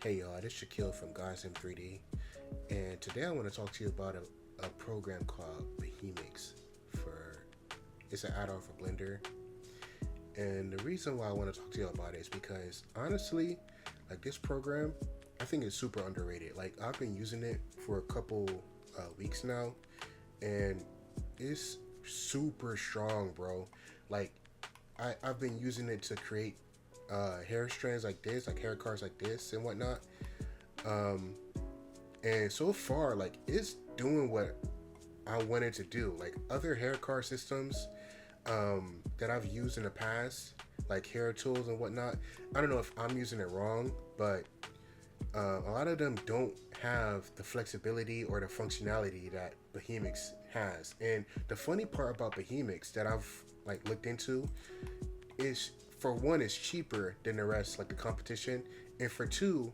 Hey y'all, this is Shaquille from Guys in 3D, and today I want to talk to you about a program called Behemox. For It's an add-on for Blender, and the reason why I want to talk to you about it is because honestly, like this program, I think it's super underrated. Like I've been using it for a couple weeks now, and it's super strong, bro. Like I've been using it to create hair strands like this, like hair cards like this and whatnot. Um, and so far, like it's doing what I wanted to do. Like other hair card systems that I've used in the past, like hair tools and whatnot. I don't know if I'm using it wrong, but a lot of them don't have the flexibility or the functionality that Behemox has. And the funny part about Behemox that I've like looked into is, for one, it's cheaper than the rest, like the competition, and for two,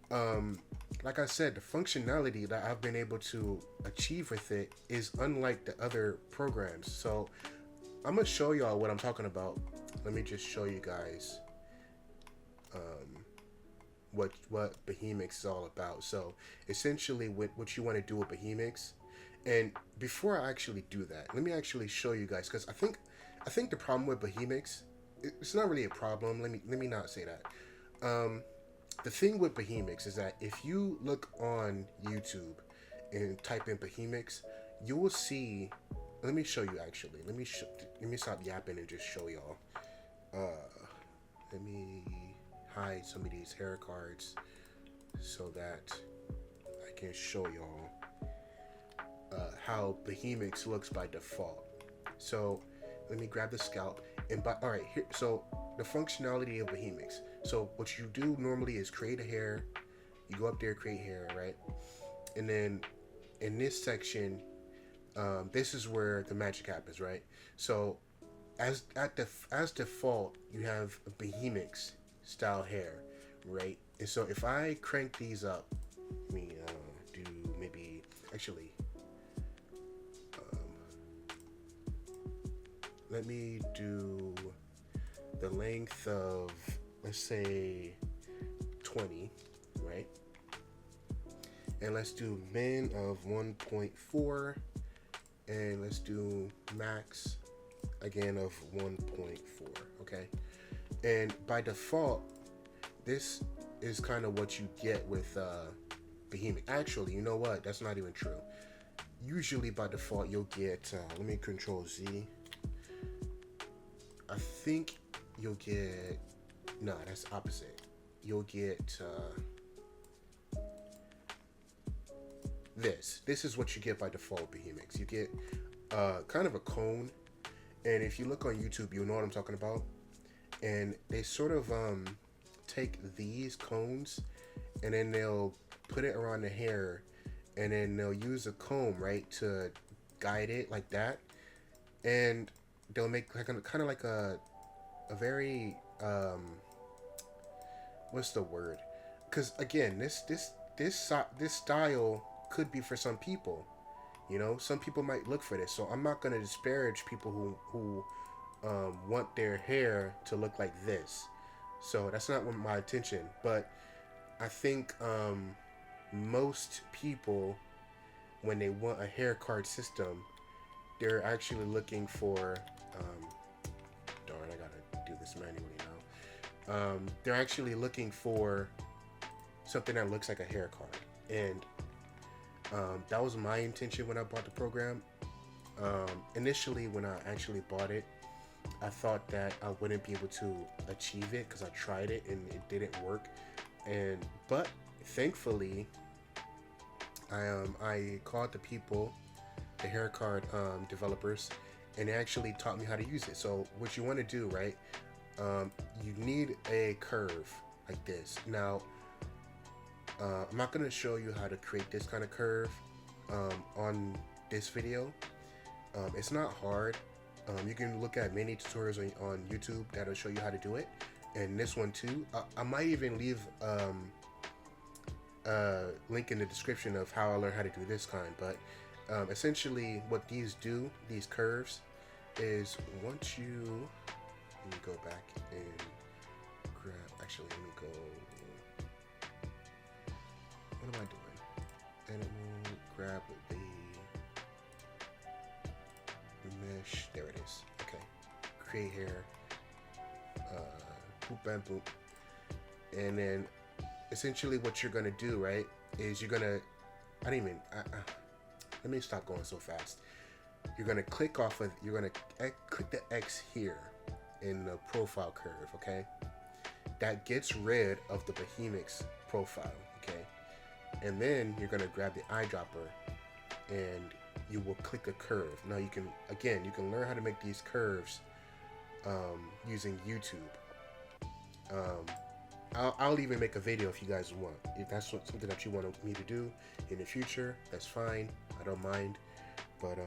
um, like I said, the functionality that I've been able to achieve with it is unlike the other programs. So I'm gonna show y'all what I'm talking about. Let me just show you guys um, what Behemox is all about. So essentially, what you want to do with Behemox, and before I actually do that, let me actually show you guys, because I think the problem with Behemox, it's not really a problem. Let me not say that. Um, the thing with Behemox is that if you look on YouTube and type in Behemox, you will see. Let me show you actually. Let me stop yapping and just show y'all. Let me hide some of these hair cards so that I can show y'all how Behemox looks by default. So let me grab the scalp and all right here. So the functionality of Behemox. So what you do normally is create a hair. You go up there, create hair, right? And then in this section, this is where the magic happens, right? So as default, you have a Behemox style hair, right? And so if I crank these up, let me do maybe actually. Let me do the length of, let's say, 20, right? And let's do min of 1.4, and let's do max again of 1.4, okay? And by default, this is kind of what you get with Behemox. Actually, you know what? That's not even true. Usually by default, you'll get, let me control Z. I think you'll get, no, that's opposite. You'll get this. This is what you get by default, Behemox. You get kind of a cone, and if you look on YouTube, you'll know what I'm talking about. And they sort of take these cones, and then they'll put it around the hair, and then they'll use a comb, right, to guide it like that, and they'll make like kind of like a very what's the word? Because again, this style could be for some people. You know, some people might look for this. So I'm not gonna disparage people who want their hair to look like this. So that's not what my intention. But I think most people, when they want a hair card system, they're actually looking for darn, I gotta do this manually now. They're actually looking for something that looks like a hair card, and that was my intention when I bought the program. Initially, when I actually bought it, I thought that I wouldn't be able to achieve it because I tried it and it didn't work. But thankfully, I called the people, the hair card developers, and they actually taught me how to use it. So what you want to do, right? You need a curve like this. Now, I'm not going to show you how to create this kind of curve on this video. It's not hard. You can look at many tutorials on YouTube that'll show you how to do it, and this one too. I might even leave a link in the description of how I learned how to do this kind. But essentially, what these do, these curves, is once you, let me go back and grab. Actually, let me go. what am I doing? Edit mode, grab the mesh. There it is. Okay. Create hair. Boop bam boop. And then essentially what you're gonna do, right, is you're gonna let me stop going so fast. You're gonna click off of click the X here in the profile curve, okay? That gets rid of the Behemox profile, okay? And then you're gonna grab the eyedropper and you will click a curve. Now you can learn how to make these curves using YouTube. I'll even make a video if you guys want. If that's something that you want me to do in the future, that's fine. I don't mind. But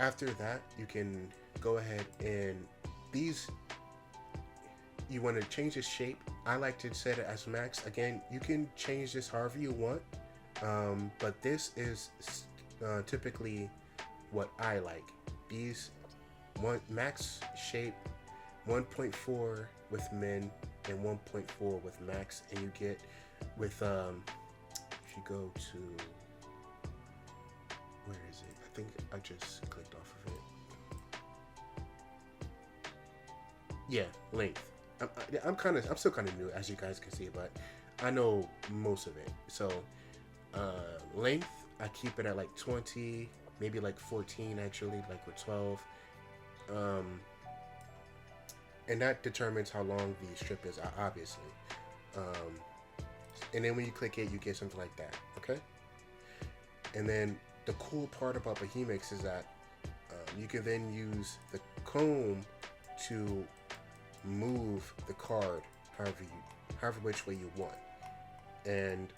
after that, you can go ahead and you want to change the shape. I like to set it as max. Again, you can change this however you want. But this is typically what I like. These max shape 1.4 with min and 1.4 with max, and you get with if you go to, where is it? I think I just clicked off of it. Yeah, length. I'm still kind of new, as you guys can see, but I know most of it. So length, I keep it at like 20, maybe like 14 actually, like with 12. And that determines how long the strip is, obviously. And then when you click it, you get something like that, okay? And then the cool part about Behemox is that you can then use the comb to move the card however which way you want. And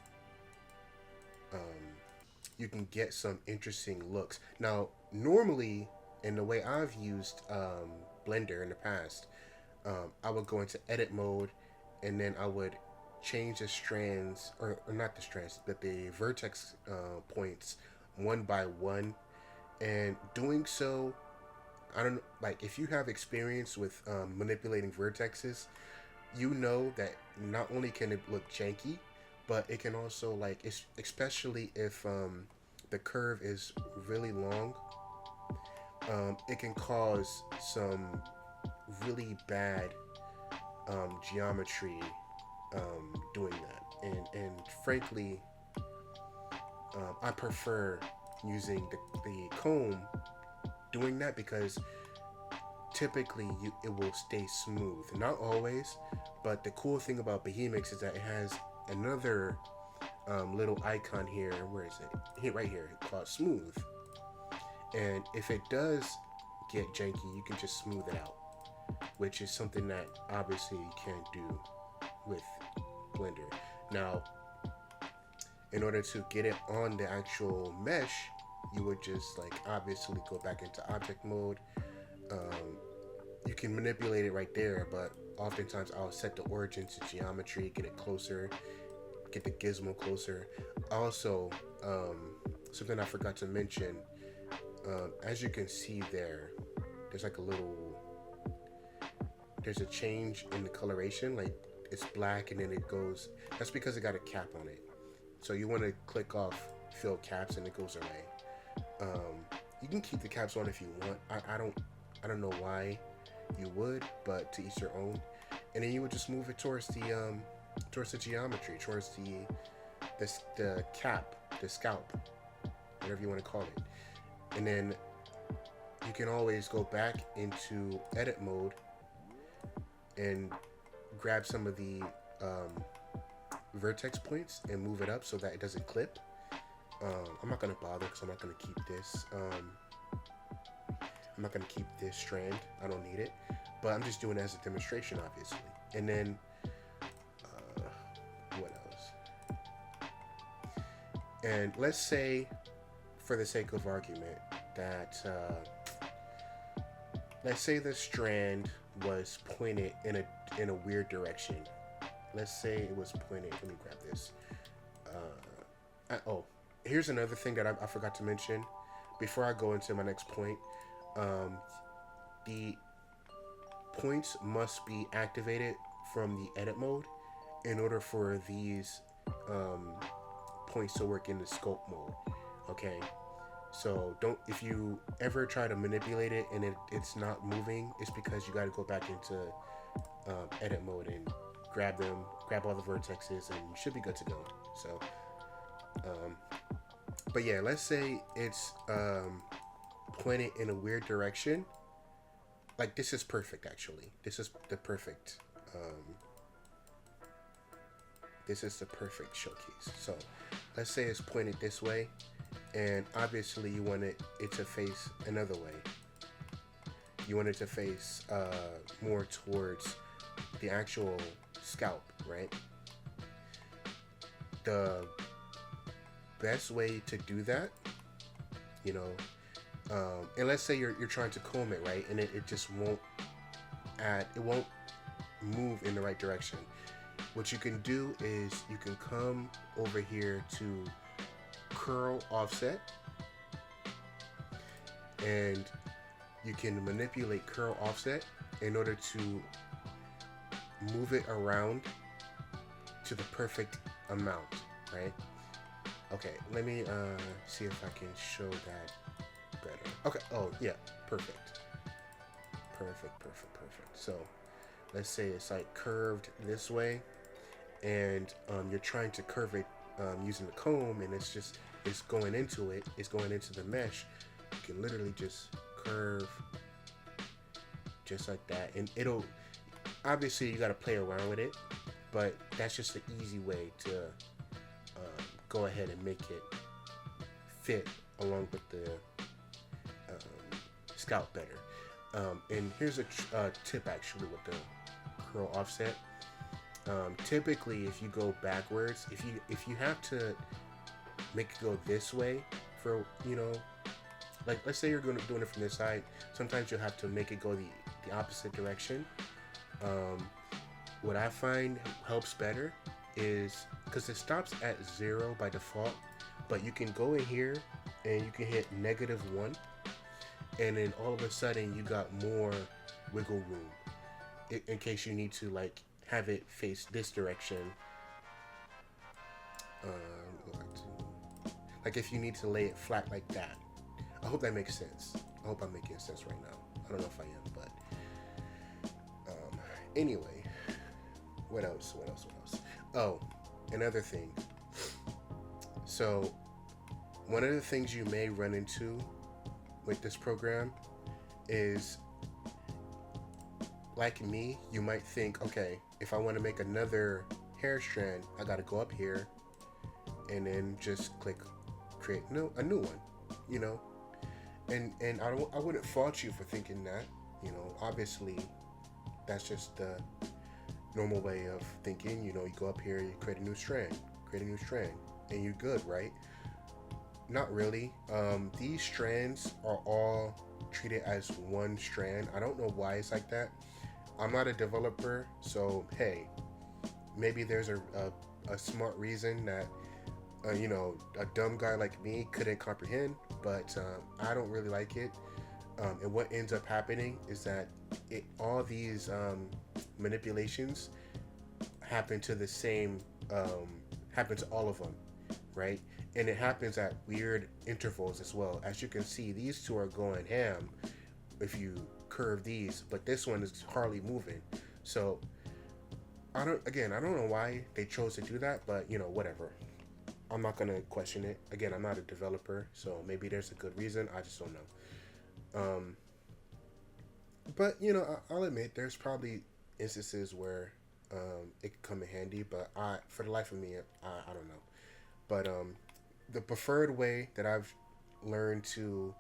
you can get some interesting looks. Now, normally, in the way I've used Blender in the past, I would go into edit mode, and then I would change the strands, or not the strands, but the vertex points one by one. And doing so, I don't know, like if you have experience with manipulating vertexes, you know that not only can it look janky, but it can also, like, especially if the curve is really long, it can cause some really bad geometry doing that. And frankly, I prefer using the comb doing that, because typically it will stay smooth. Not always, but the cool thing about Behemox is that it has another little icon here. Where is it? Right here, called smooth. And if it does get janky, you can just smooth it out, which is something that obviously you can't do with Blender. Now, in order to get it on the actual mesh, you would just, like, obviously go back into object mode. You can manipulate it right there, but oftentimes I'll set the origin to geometry, get it closer, get the gizmo closer. Also, something I forgot to mention, as you can see there's like there's a change in the coloration, like it's black and then it goes, that's because it got a cap on it. So you want to click off fill caps and it goes away. You can keep the caps on if you want. I don't know why you would, but to each their own. And then you would just move it towards the geometry, towards the cap, the scalp, whatever you want to call it. And then you can always go back into edit mode and grab some of the vertex points and move it up so that it doesn't clip. I'm not going to bother because I'm not going to keep this. I'm not going to keep this strand. I don't need it. But I'm just doing it as a demonstration, obviously. And then, what else? And let's say, for the sake of argument, that let's say the strand was pointed in a weird direction. Let's say it was pointed. Let me grab this. Here's another thing that I forgot to mention before I go into my next point. The points must be activated from the edit mode in order for these um, points to work in the scope mode. Okay, so don't, if you ever try to manipulate it and it's not moving, it's because you got to go back into edit mode and grab all the vertexes, and you should be good to go. So, um, but yeah, let's say it's pointed in a weird direction. Like this is perfect, actually. Um, this is the perfect showcase. So, let's say it's pointed this way, and obviously you want it to face another way. You want it to face more towards the actual scalp, right? The best way to do that, you know, and let's say you're trying to comb it, right, and it just won't move in the right direction. What you can do is you can come over here to curl offset, and you can manipulate curl offset in order to move it around to the perfect amount, right? Okay, let me see if I can show that better. Okay, oh yeah, perfect. So let's say it's like curved this way, and you're trying to curve it using the comb, and it's going into it, it's going into the mesh. You can literally just curve just like that, and it'll, obviously you got to play around with it, but that's just the easy way to go ahead and make it fit along with the scalp better. And here's a tip actually with the curl offset. Typically, if you go backwards, if you have to make it go this way for, you know, like let's say you're doing it from this side, sometimes you'll have to make it go the opposite direction. What I find helps better is, because it stops at 0 by default, but you can go in here and you can hit -1, and then all of a sudden you got more wiggle room in case you need to like have it face this direction. Like if you need to lay it flat like that. I hope that makes sense. I hope I'm making sense right now. I don't know if I am, but anyway, what else? Oh, another thing. So one of the things you may run into with this program is, like me, you might think, okay, if I want to make another hair strand, I got to go up here and then just click create a new one, you know. And I wouldn't fault you for thinking that, you know. Obviously, that's just the normal way of thinking. You know, you go up here, you create a new strand, and you're good, right? Not really. These strands are all treated as one strand. I don't know why it's like that. I'm not a developer, so hey, maybe there's a smart reason that you know, a dumb guy like me couldn't comprehend, but I don't really like it. And what ends up happening is that all these manipulations happen to the same, happen to all of them, right? And it happens at weird intervals as well. As you can see, these two are going ham if you curve these, but this one is hardly moving. So I don't know why they chose to do that, but you know, whatever. I'm not gonna question it. Again, I'm not a developer, so maybe there's a good reason. I just don't know. But you know, I'll admit there's probably instances where it could come in handy, but for the life of me, I don't know. But the preferred way that I've learned to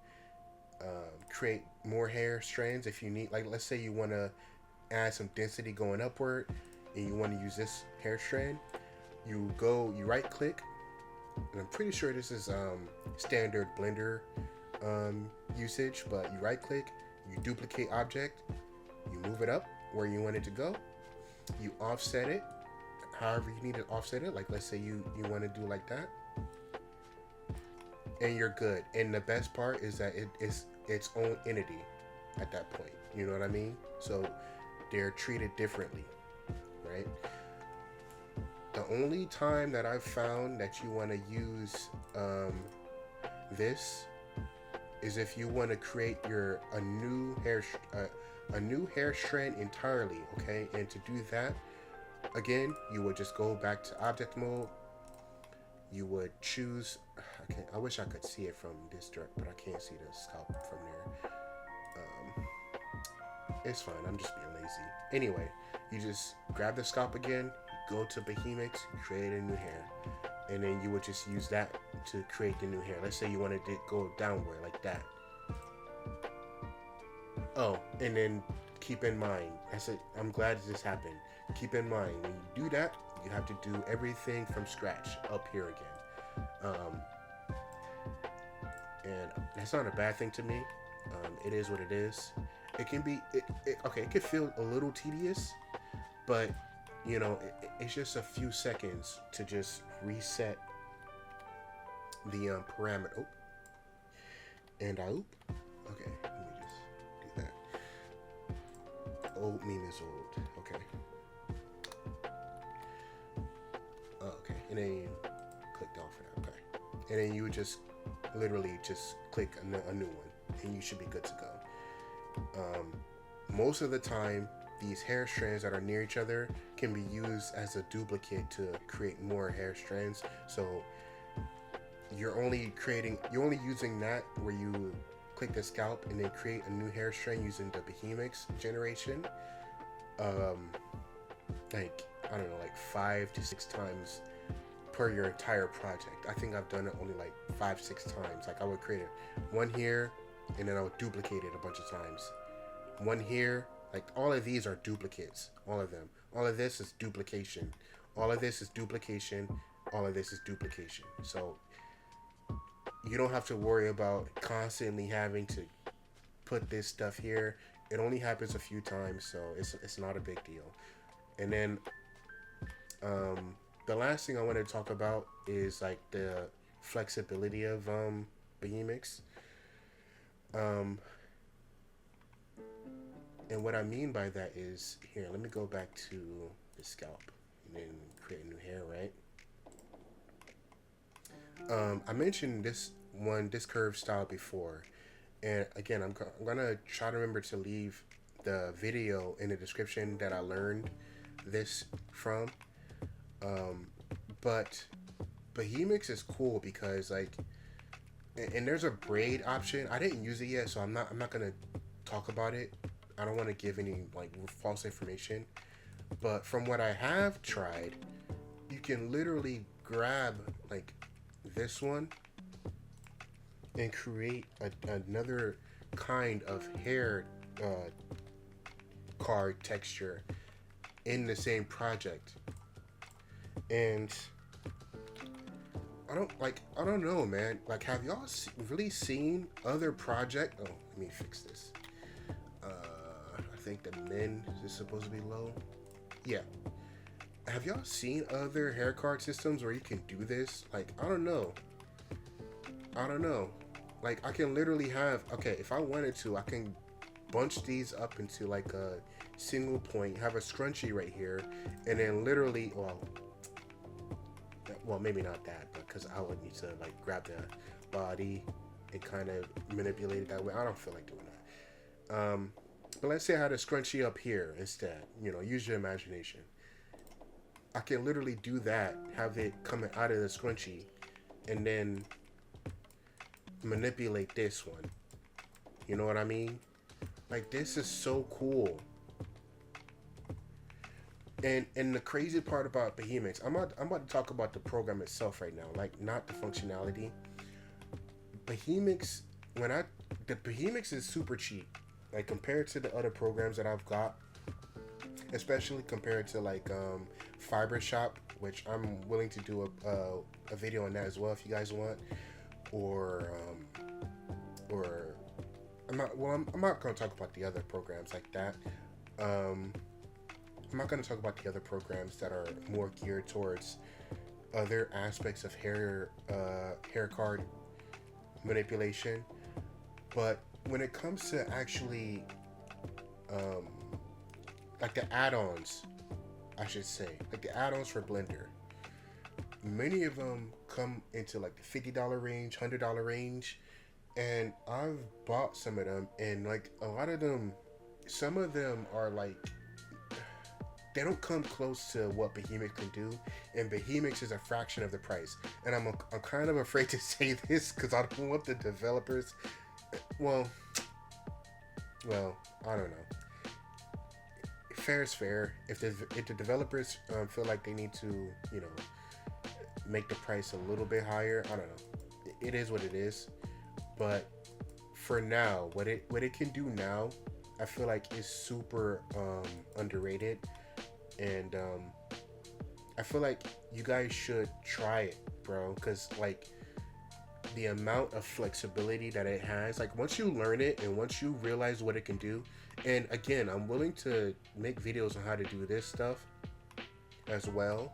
create more hair strands, if you need, like, let's say you want to add some density going upward, and you want to use this hair strand, you right click, and I'm pretty sure this is standard Blender usage, but you right click, you duplicate object, you move it up where you want it to go, you offset it however you need to offset it, like let's say you want to do like that, and you're good. And the best part is that it is its own entity at that point, you know what I mean? So they're treated differently, right? The only time that I've found that you want to use this is if you want to create a new hair strand entirely. Okay, and to do that, again, you would just go back to object mode. You would choose. I wish I could see it from this direct, but I can't see the scalp from there. It's fine. I'm just being lazy. Anyway, you just grab the scalp again, go to Behemox, create a new hair, and then you would just use that to create the new hair. Let's say you wanted to go downward like that. Oh, and then keep in mind, I'm glad this happened. Keep in mind, when you do that, you have to do everything from scratch up here again. And that's not a bad thing to me. It is what it is. It can be, okay, it could feel a little tedious, but, you know, it's just a few seconds to just reset the parameter. Oh, and okay, let me just do that. Old meme is old. Okay. Okay, and then you clicked off of that. Okay, and then you would just literally just click a new one, and you should be good to go. Most of the time, these hair strands that are near each other can be used as a duplicate to create more hair strands. So you're only using that where you click the scalp and then create a new hair strand using the Behemox generation. Like, I don't know, like 5 to 6 times per your entire project. I think I've done it only like 5-6 times. Like, I would create one here, and then I would duplicate it a bunch of times. One here, like all of these are duplicates. All of them. All of this is duplication. All of this is duplication. All of this is duplication. So you don't have to worry about constantly having to put this stuff here. It only happens a few times, so it's not a big deal. And then the last thing I want to talk about is like the flexibility of Behemox. And what I mean by that is, here, let me go back to the scalp and then create a new hair, right? I mentioned this curve style before, and again, I'm gonna try to remember to leave the video in the description that I learned this from. But Behemox is cool because, like, and there's a braid option. I didn't use it yet, so I'm not gonna talk about it. I don't want to give any like false information, but from what I have tried, you can literally grab like this one and create another kind of hair card texture in the same project. And I don't know, man. Like, have y'all really seen other project? Oh, let me fix this. I think the min is supposed to be low. Yeah. Have y'all seen other hair card systems where you can do this? Like, I don't know. Like, I can literally have, okay, if I wanted to, I can bunch these up into like a single point, have a scrunchie right here, and then literally, well, maybe not that, but because I would need to like grab the body and kind of manipulate it that way. I don't feel like doing that. But let's say I had a scrunchie up here instead. You know, use your imagination. I can literally do that, have it coming out of the scrunchie, and then manipulate this one. You know what I mean? Like, this is so cool. And the crazy part about Behemox, I'm about to talk about the program itself right now, like not the functionality. Behemox, the Behemox is super cheap, like compared to the other programs that I've got, especially compared to like Fiber Shop, which I'm willing to do a video on that as well if you guys want, or I'm not going to talk about the other programs like that. I'm not going to talk about the other programs that are more geared towards other aspects of hair card manipulation. But when it comes to actually like the add-ons, I should say, like the add-ons for Blender, many of them come into like the $50 range, $100 range, and I've bought some of them, and like a lot of them, some of them are like they don't come close to what Behemox can do, and Behemox is a fraction of the price. And I'm kind of afraid to say this because I don't want the developers. Well, well, I don't know. Fair is fair. If the developers feel like they need to, you know, make the price a little bit higher, I don't know. It is what it is. But for now, what it can do now, I feel like is super underrated, and I feel like you guys should try it, bro, because like the amount of flexibility that it has, like once you learn it and once you realize what it can do, and again, I'm willing to make videos on how to do this stuff as well.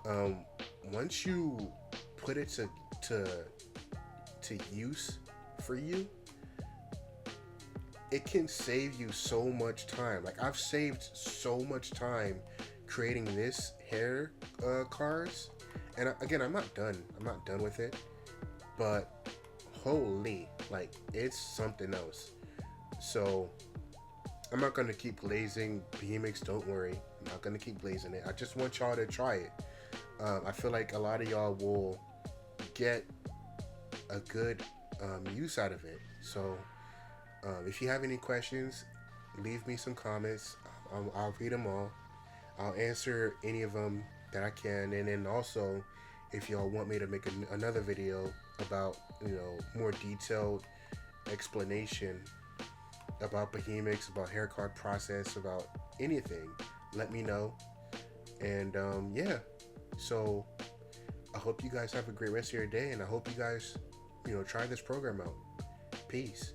Um, Once you put it to use for you, it can save you so much time. Like I've saved so much time creating this hair cards, and again, I'm not done. I'm not done with it, but holy, like it's something else. So I'm not gonna keep glazing Behemox. Don't worry, I'm not gonna keep glazing it. I just want y'all to try it. I feel like a lot of y'all will get a good use out of it. So if you have any questions, leave me some comments. I'll read them all. I'll answer any of them that I can. And then also, if y'all want me to make another video about, more detailed explanation about Behemox, about hair card process, about anything, let me know. And yeah, so I hope you guys have a great rest of your day, and I hope you guys, try this program out. Peace.